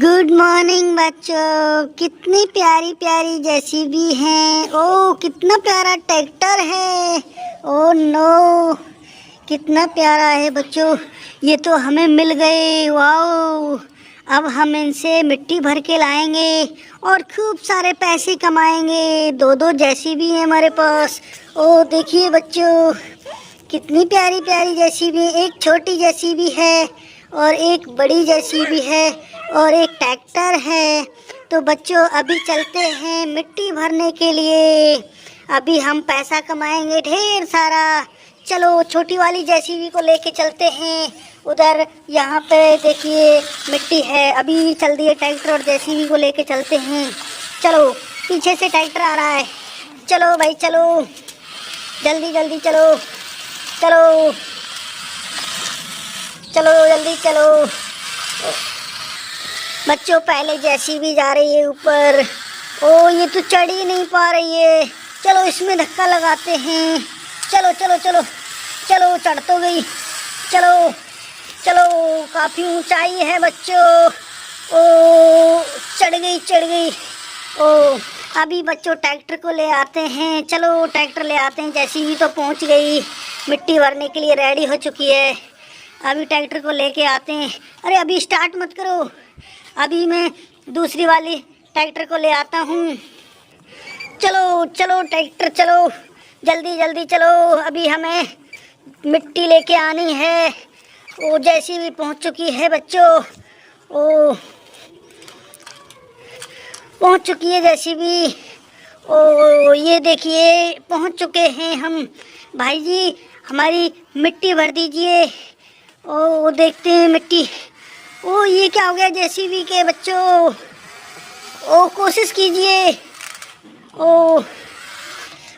Good morning बच्चों। कितनी प्यारी प्यारी जेसीबी हैं। ओह कितना प्यारा ट्रैक्टर है। ओह नो, कितना प्यारा है बच्चों। ये तो हमें मिल गए। वाओ, अब हम इनसे मिट्टी भर के लाएंगे और खूब सारे पैसे कमाएंगे। दो दो जेसीबी है हमारे पास। ओह देखिए बच्चों, कितनी प्यारी प्यारी जेसीबी। एक छोटी जेसीबी है और एक बड़ी जेसीबी है और एक ट्रैक्टर है। तो बच्चों अभी चलते हैं मिट्टी भरने के लिए। अभी हम पैसा कमाएंगे ढेर सारा। चलो छोटी वाली जेसीबी को लेके चलते हैं उधर। यहाँ पे देखिए मिट्टी है। अभी चल दिए ट्रैक्टर और जेसीबी को लेके चलते हैं। चलो, पीछे से ट्रैक्टर आ रहा है। चलो भाई चलो, जल्दी जल्दी चलो चलो चलो, जल्दी चलो बच्चों। पहले जेसीबी जा रही है ऊपर। ओ ये तो चढ़ ही नहीं पा रही है। चलो इसमें धक्का लगाते हैं। चलो चलो चलो चलो, चढ़ तो गई। चलो चलो, काफ़ी ऊंचाई है बच्चों। ओ चढ़ गई चढ़ गई। ओ अभी बच्चों ट्रैक्टर को ले आते हैं। चलो ट्रैक्टर ले आते हैं। जेसीबी तो पहुंच गई, मिट्टी भरने के लिए रेडी हो चुकी है। अभी ट्रैक्टर को लेके आते हैं। अरे अभी स्टार्ट मत करो, अभी मैं दूसरी वाली ट्रैक्टर को ले आता हूँ। चलो चलो ट्रैक्टर चलो, जल्दी जल्दी चलो। अभी हमें मिट्टी लेके आनी है। वो जेसीबी पहुँच चुकी है बच्चों। ओ पहुँच चुकी है जेसीबी। ओ ये देखिए पहुँच चुके हैं हम। भाई जी हमारी मिट्टी भर दीजिए। ओ देखते हैं मिट्टी। ओ ये क्या हो गया जेसीबी के बच्चों। ओ कोशिश कीजिए। ओ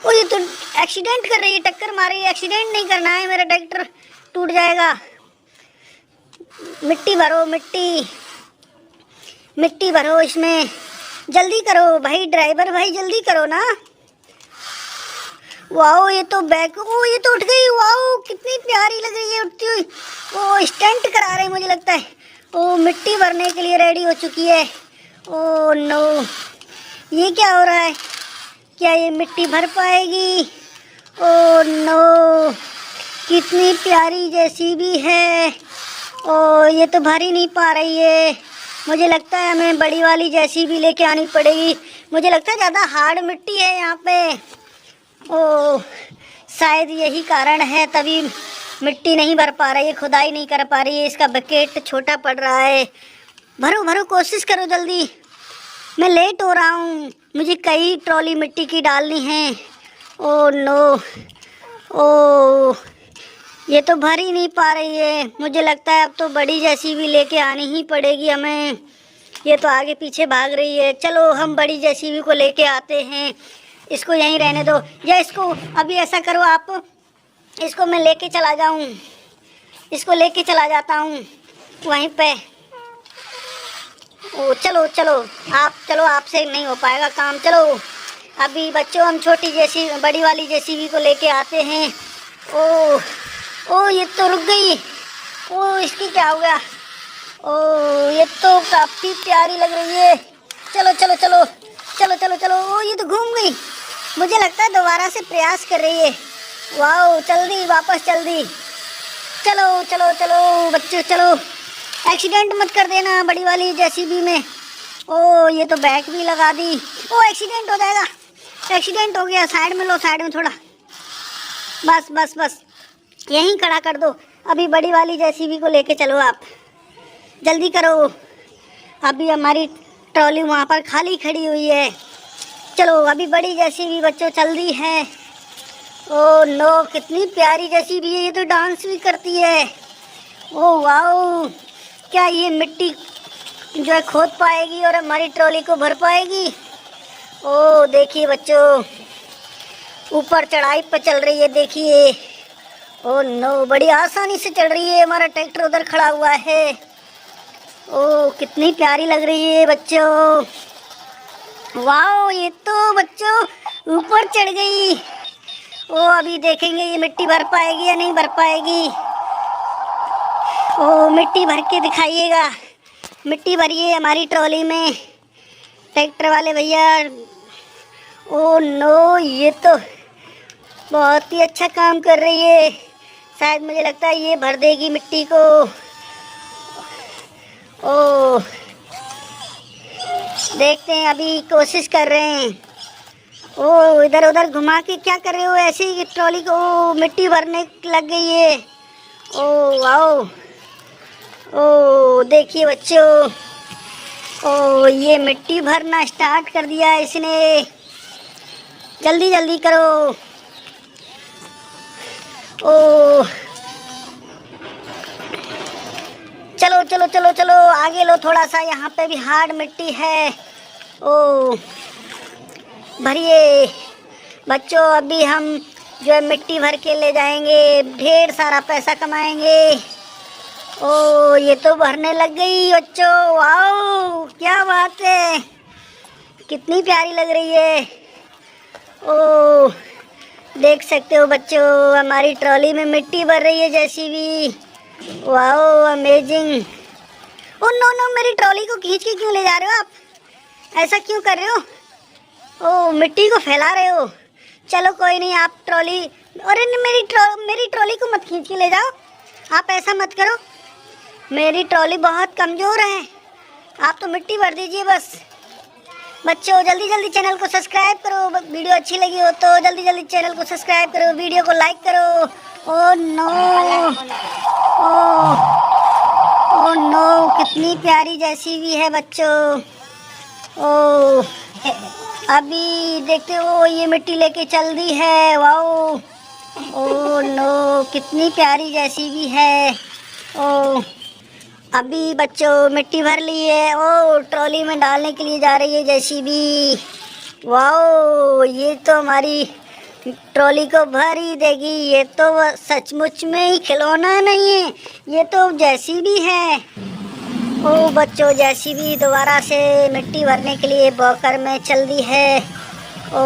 ये तो एक्सीडेंट कर रही है, टक्कर मार रही है। एक्सीडेंट नहीं करना है, मेरा ट्रैक्टर टूट जाएगा। मिट्टी भरो, मिट्टी मिट्टी भरो इसमें। जल्दी करो भाई ड्राइवर भाई, जल्दी करो ना। वाओ ये तो बैक, ओ ये तो उठ गई। वाओ कितनी प्यारी लग रही है उठती हुई। ओ स्टंट करा रहे मुझे लगता है। ओ मिट्टी भरने के लिए रेडी हो चुकी है। ओ नो, ये क्या हो रहा है? क्या ये मिट्टी भर पाएगी? ओ नो, कितनी प्यारी जेसीबी है। ओ ये तो भर ही नहीं पा रही है। मुझे लगता है हमें बड़ी वाली जेसीबी लेके आनी पड़ेगी। मुझे लगता है ज़्यादा हार्ड मिट्टी है यहाँ पे। ओ शायद यही कारण है, तभी मिट्टी नहीं भर पा रही है, खुदाई नहीं कर पा रही है। इसका बकेट छोटा पड़ रहा है। भरो भरो, कोशिश करो जल्दी। मैं लेट हो रहा हूँ, मुझे कई ट्रॉली मिट्टी की डालनी है। ओ नो, ओ ये तो भर ही नहीं पा रही है। मुझे लगता है अब तो बड़ी जेसीबी लेके आनी ही पड़ेगी हमें। ये तो आगे पीछे भाग रही है। चलो हम बड़ी जेसीबी को लेके आते हैं। इसको यहीं रहने दो, या इसको अभी ऐसा करो आप, इसको मैं लेके चला जाऊं। इसको लेके चला जाता हूं वहीं पे। ओ चलो चलो आप, चलो आपसे नहीं हो पाएगा काम। चलो अभी बच्चों हम छोटी जैसी बड़ी वाली जेसीबी को लेके आते हैं। ओ ये तो रुक गई। ओ इसकी क्या हो गया? ओ ये तो काफ़ी प्यारी लग रही है। चलो चलो चलो चलो चलो चलो। ओ ये तो घूम गई। मुझे लगता है दोबारा से प्रयास कर रही है। वाओ चल दी, वापस चल दी। चलो चलो चलो बच्चों चलो, एक्सीडेंट मत कर देना बड़ी वाली जेसीबी में। ओ ये तो बैक भी लगा दी। ओ एक्सीडेंट हो जाएगा, एक्सीडेंट हो गया। साइड में लो, साइड में थोड़ा, बस बस बस यहीं खड़ा कर दो। अभी बड़ी वाली जेसीबी को लेके चलो आप, जल्दी करो। अभी हमारी ट्रॉली वहाँ पर खाली खड़ी हुई है। चलो अभी बड़ी जेसीबी बच्चों चल दी है। ओ नो, कितनी प्यारी जेसीबी है। ये तो डांस भी करती है। ओ वाओ, क्या ये मिट्टी जो है खोद पाएगी और हमारी ट्रॉली को भर पाएगी? ओ देखिए बच्चों, ऊपर चढ़ाई पर चल रही है देखिए। ओ नो, बड़ी आसानी से चढ़ रही है। हमारा ट्रैक्टर उधर खड़ा हुआ है। ओ कितनी प्यारी लग रही है बच्चों। वाओ ये तो बच्चों ऊपर चढ़ गई। ओ अभी देखेंगे ये मिट्टी भर पाएगी या नहीं भर पाएगी। ओ मिट्टी भर के दिखाइएगा। मिट्टी भरिए हमारी ट्रॉली में, ट्रैक्टर वाले भैया। ओ नो, ये तो बहुत ही अच्छा काम कर रही है। शायद मुझे लगता है ये भर देगी मिट्टी को। ओ देखते हैं, अभी कोशिश कर रहे हैं। ओ इधर उधर घुमा के क्या कर रहे हो ऐसे ही ट्रॉली को? ओ मिट्टी भरने लग गई है। ओ वाओ, ओ देखिए बच्चों, ओ ये मिट्टी भरना स्टार्ट कर दिया इसने। जल्दी जल्दी करो। ओ चलो चलो चलो चलो, आगे लो थोड़ा सा, यहाँ पे भी हार्ड मिट्टी है। ओ भरिए बच्चों, अभी हम जो है मिट्टी भर के ले जाएंगे, ढेर सारा पैसा कमाएंगे। ओ ये तो भरने लग गई बच्चों, वाओ क्या बात है, कितनी प्यारी लग रही है। ओ देख सकते हो बच्चों, हमारी ट्रॉली में मिट्टी भर रही है JCB. Wow amazing. Oh no no, मेरी ट्रॉली को खींच के क्यों ले जा रहे हो आप? ऐसा क्यों कर रहे हो? ओ मिट्टी को फैला रहे हो। चलो कोई नहीं, आप ट्रॉली, अरे मेरी ट्रॉली को मत खींच के ले जाओ, आप ऐसा मत करो। मेरी ट्रॉली बहुत कमज़ोर है, आप तो मिट्टी भर दीजिए बस। बच्चों जल्दी जल्दी चैनल को सब्सक्राइब करो, वीडियो अच्छी लगी हो तो जल्दी जल्दी चैनल को सब्सक्राइब करो, वीडियो को लाइक करो। ओ नो, ओ नो, कितनी प्यारी जेसीबी है बच्चों। ओ अभी देखते हो, ये मिट्टी लेके चल दी है। वाओ, ओ नो, कितनी प्यारी जेसीबी है। ओ अभी बच्चों मिट्टी भर ली है, ओ ट्रॉली में डालने के लिए जा रही है जेसीबी। वाओ, ये तो हमारी ट्रॉली को भर ही देगी। ये तो सचमुच में ही खिलौना नहीं है, ये तो जेसीबी है। ओ बच्चों, जेसीबी दोबारा से मिट्टी भरने के लिए बॉकर में चल दी है। ओ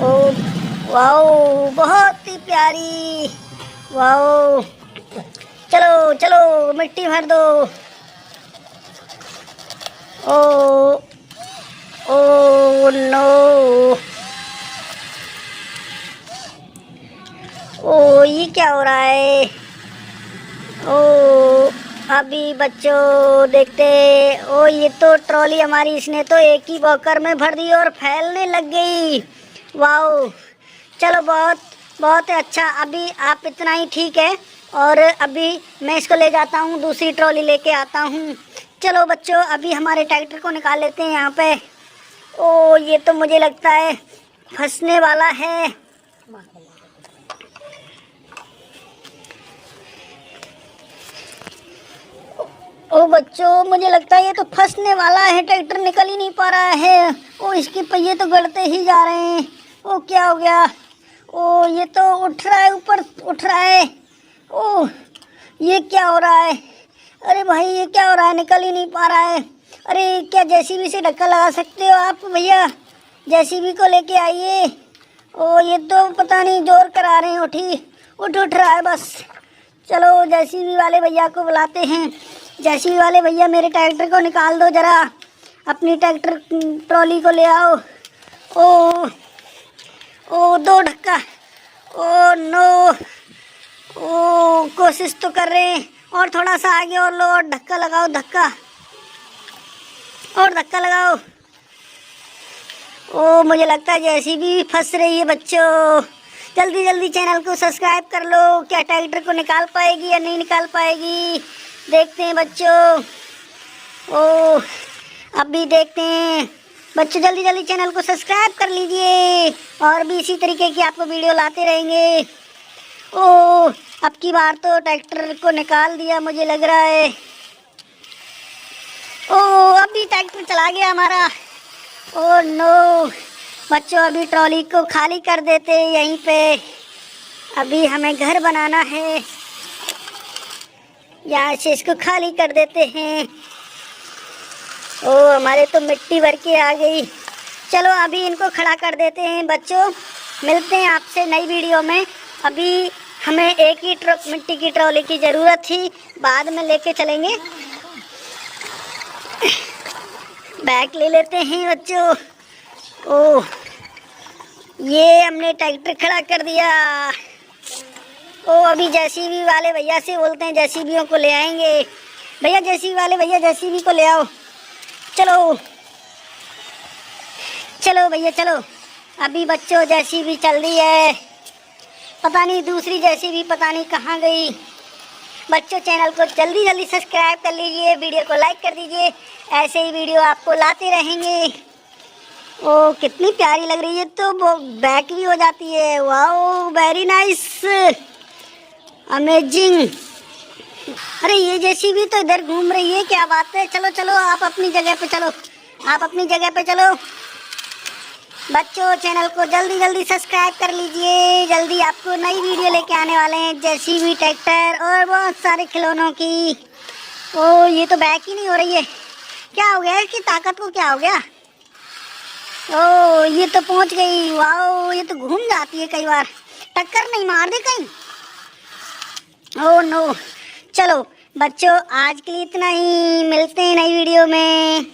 ओ वाओ, बहुत ही प्यारी। वाओ, चलो चलो मिट्टी भर दो। ओ ओ नो, ओ ये क्या हो रहा है? ओ अभी बच्चों देखते, ओ ये तो ट्रॉली हमारी इसने तो एक ही बॉकर में भर दी और फैलने लग गई। वाओ, चलो बहुत बहुत अच्छा। अभी आप इतना ही ठीक है, और अभी मैं इसको ले जाता हूँ, दूसरी ट्रॉली लेके आता हूँ। चलो बच्चों, अभी हमारे ट्रैक्टर को निकाल लेते हैं यहाँ पे। ओ ये तो मुझे लगता है फंसने वाला है। ओ बच्चों, मुझे लगता है ये तो फंसने वाला है, ट्रैक्टर निकल ही नहीं पा रहा है। ओ इसके पहिए तो गड़ते ही जा रहे हैं। ओ क्या हो गया? ओ ये तो उठ रहा है, ऊपर उठ रहा है। ओ ये क्या हो रहा है? अरे भाई ये क्या हो रहा है, निकल ही नहीं पा रहा है। अरे क्या जेसीबी से धक्का लगा सकते हो आप भैया? जेसीबी को लेके आइए। ओ ये तो पता नहीं जोर करा रहे हैं, उठ रहा है बस। चलो जेसीबी वाले भैया को बुलाते हैं। जेसीबी वाले भैया, मेरे ट्रैक्टर को निकाल दो जरा, अपनी ट्रैक्टर ट्रॉली को ले आओ। ओ दो धक्का। ओ नो, ओ कोशिश तो कर रहे हैं, और थोड़ा सा आगे और लो, और धक्का लगाओ, धक्का और धक्का लगाओ। ओ मुझे लगता है जेसीबी फंस रही है बच्चों। जल्दी जल्दी चैनल को सब्सक्राइब कर लो। क्या ट्रैक्टर को निकाल पाएगी या नहीं निकाल पाएगी, देखते हैं बच्चों। ओ अभी देखते हैं बच्चों, जल्दी जल्दी चैनल को सब्सक्राइब कर लीजिए, और भी इसी तरीके की आपको वीडियो लाते रहेंगे। ओ अब की बार तो ट्रैक्टर को निकाल दिया मुझे लग रहा है। ओ अभी ट्रैक्टर चला गया हमारा। ओ नो बच्चों, अभी ट्रॉली को खाली कर देते हैं यहीं पे। अभी हमें घर बनाना है, यहाँ से इसको खाली कर देते हैं। ओ हमारे तो मिट्टी भर के आ गई। चलो अभी इनको खड़ा कर देते हैं बच्चों, मिलते हैं आपसे नई वीडियो में। अभी हमें एक ही मिट्टी की ट्रॉली की ज़रूरत थी, बाद में लेके चलेंगे। बैग ले लेते हैं बच्चों। ओह, ये हमने ट्रैक्टर खड़ा कर दिया। ओ, अभी जेसीबी वाले भैया से बोलते हैं, जेसीबियों को ले आएंगे। भैया जेसीबी वाले भैया, जेसीबी को ले आओ। चलो चलो भैया चलो। अभी बच्चों जेसीबी चल रही है, पता नहीं दूसरी जेसीबी पता नहीं कहाँ गई। बच्चों चैनल को जल्दी जल्दी सब्सक्राइब कर लीजिए, वीडियो को लाइक कर दीजिए, ऐसे ही वीडियो आपको लाते रहेंगे। ओ, कितनी प्यारी लग रही है, तो वो बैक भी हो जाती है। Wow, very nice, amazing. अरे ये जेसीबी तो इधर घूम रही है, क्या बात है। चलो चलो, आप अपनी जगह पे चलो, आप अपनी जगह पे चलो। बच्चों चैनल को जल्दी जल्दी सब्सक्राइब कर लीजिए, जल्दी आपको नई वीडियो लेके आने वाले हैं, जेसीबी, ट्रैक्टर और बहुत सारे खिलौनों की। ओ, ये तो बैक ही नहीं हो रही है, क्या हो गया इसकी ताकत को, क्या हो गया। ओ, ये तो पहुंच गई। वाओ, ये तो घूम जाती है कई बार, टक्कर नहीं मार दे कहीं। Oh no. चलो बच्चों, आज के लिए इतना ही, मिलते हैं नई वीडियो में।